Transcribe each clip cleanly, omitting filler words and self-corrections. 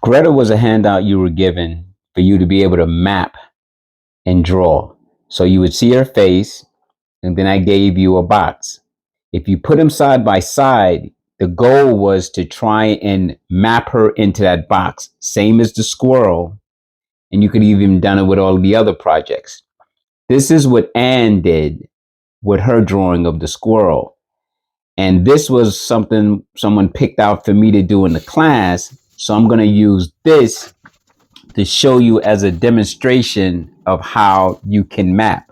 Greta was a handout you were given for you to be able to map and draw. So you would see her face, and then I gave you a box. If you put them side by side, the goal was to try and map her into that box, same as the squirrel. And you could even done it with all the other projects. This is what Anne did with her drawing of the squirrel. And this was something someone picked out for me to do in the class. So I'm going to use this to show you as a demonstration of how you can map.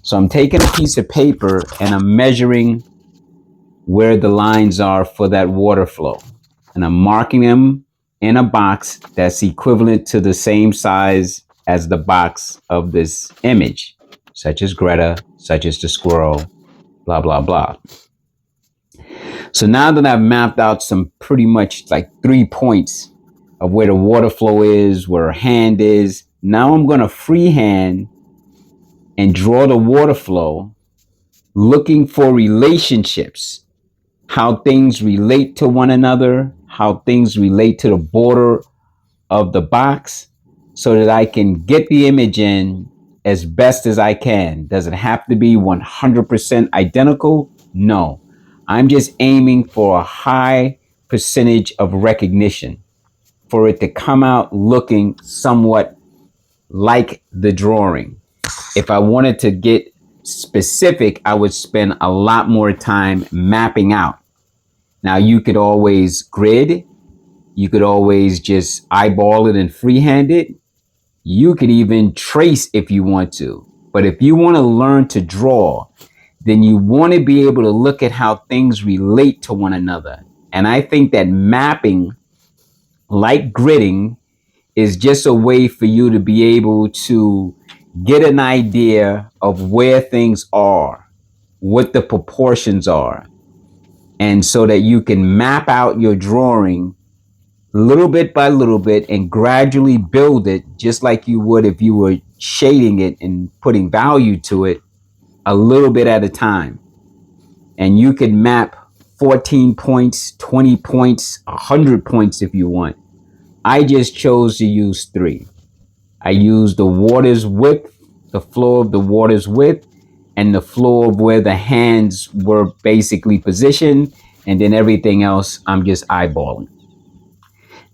So I'm taking a piece of paper and I'm measuring where the lines are for that water flow. And I'm marking them in a box that's equivalent to the same size as the box of this image, such as Greta, such as the squirrel, blah, blah, blah. So now that I've mapped out some pretty much like 3 points of where the water flow is, where her hand is, now I'm going to freehand and draw the water flow, looking for relationships, how things relate to one another, how things relate to the border of the box, so that I can get the image in as best as I can. Does it have to be 100% identical? No. I'm just aiming for a high percentage of recognition, for it to come out looking somewhat like the drawing. If I wanted to get specific, I would spend a lot more time mapping out. Now, you could always grid, you could always just eyeball it and freehand it. You could even trace if you want to. But if you want to learn to draw, then you want to be able to look at how things relate to one another. And I think that mapping, like gridding, is just a way for you to be able to get an idea of where things are, what the proportions are, and so that you can map out your drawing little bit by little bit and gradually build it, just like you would if you were shading it and putting value to it, a little bit at a time. And you can map 14 points, 20 points, 100 points if you want. I just chose to use 3. I used the water's width, the flow of the water's width, and the flow of where the hands were basically positioned, and then everything else I'm just eyeballing.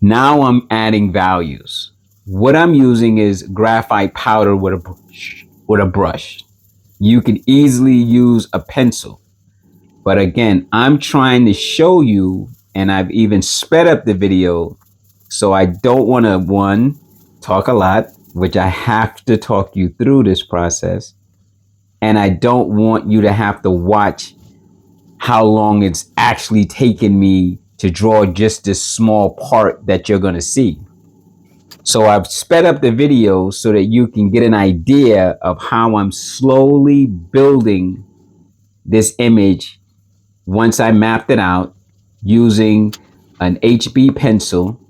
Now I'm adding values. What I'm using is graphite powder with a brush. You can easily use a pencil. But again, I'm trying to show you, and I've even sped up the video, so I don't want to, one, talk a lot, which I have to talk you through this process. And I don't want you to have to watch how long it's actually taken me to draw just this small part that you're going to see. So I've sped up the video so that you can get an idea of how I'm slowly building this image once I mapped it out using an HB pencil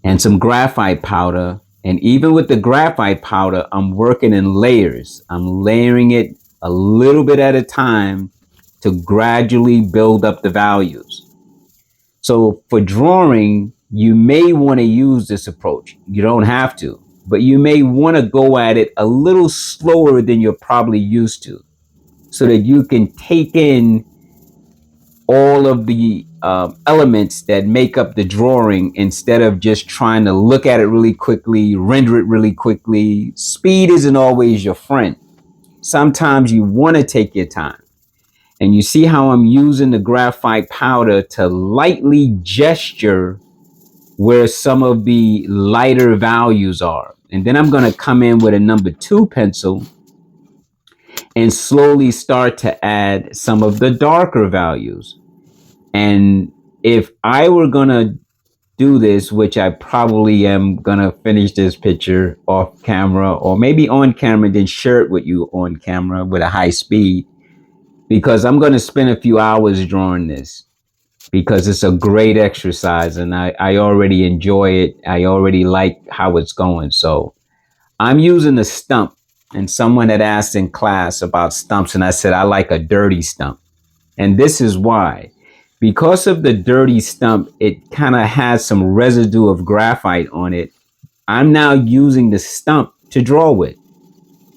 and some graphite powder. And even with the graphite powder, I'm working in layers. I'm layering it a little bit at a time to gradually build up the values. So for drawing, you may want to use this approach. You don't have to, but you may want to go at it a little slower than you're probably used to, so that you can take in all of the elements that make up the drawing, instead of just trying to look at it really quickly, render it really quickly. Speed isn't always your friend. Sometimes you want to take your time. And you see how I'm using the graphite powder to lightly gesture where some of the lighter values are. And then I'm going to come in with a number 2 pencil and slowly start to add some of the darker values. And if I were going to do this, which I probably am going to finish this picture off camera, or maybe on camera, then share it with you on camera with a high speed, because I'm going to spend a few hours drawing this, because it's a great exercise and I already enjoy it. I already like how it's going. So I'm using a stump, and someone had asked in class about stumps, and I said I like a dirty stump. And this is why. Because of the dirty stump, it kind of has some residue of graphite on it. I'm now using the stump to draw with.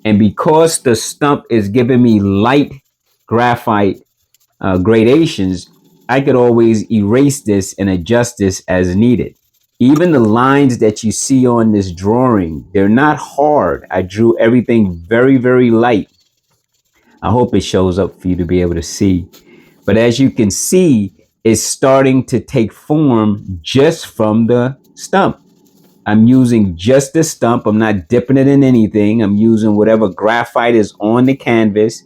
And because the stump is giving me light graphite gradations, I could always erase this and adjust this as needed. Even the lines that you see on this drawing, they're not hard. I drew everything very, very light. I hope it shows up for you to be able to see. But as you can see, it's starting to take form just from the stump. I'm using just the stump. I'm not dipping it in anything. I'm using whatever graphite is on the canvas,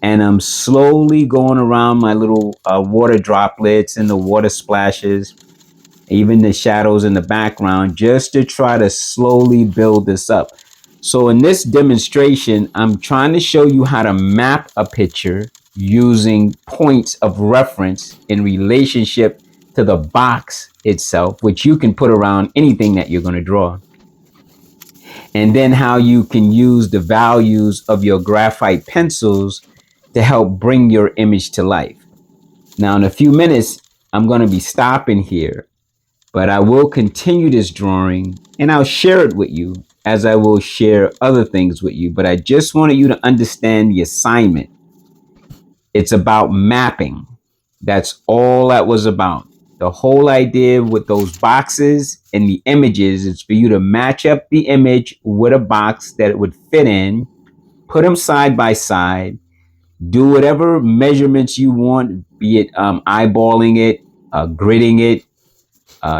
and I'm slowly going around my little water droplets and the water splashes, even the shadows in the background, just to try to slowly build this up. So in this demonstration, I'm trying to show you how to map a picture using points of reference in relationship to the box itself, which you can put around anything that you're going to draw. And then how you can use the values of your graphite pencils to help bring your image to life. Now, in a few minutes, I'm going to be stopping here, but I will continue this drawing and I'll share it with you as I will share other things with you. But I just wanted you to understand the assignment. It's about mapping. That's all that was about. The whole idea with those boxes and the images is for you to match up the image with a box that it would fit in, put them side by side, do whatever measurements you want, be it eyeballing it, gridding it,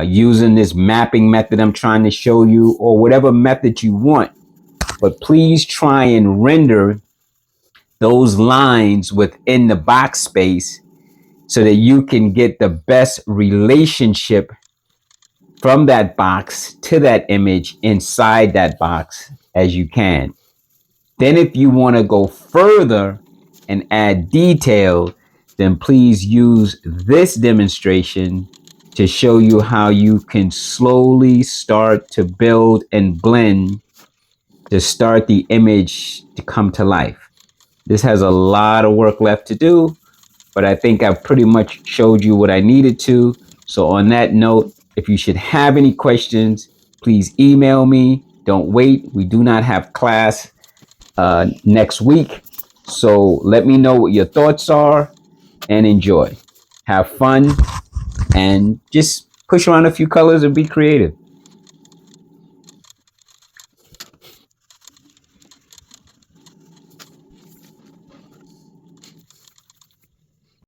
using this mapping method I'm trying to show you, or whatever method you want. But please try and render those lines within the box space so that you can get the best relationship from that box to that image inside that box as you can. Then if you want to go further and add detail, then please use this demonstration to show you how you can slowly start to build and blend to start the image to come to life. This has a lot of work left to do, but I think I've pretty much showed you what I needed to. So on that note, if you should have any questions, please email me. Don't wait. We do not have class next week. So let me know what your thoughts are and enjoy. Have fun and just push around a few colors and be creative.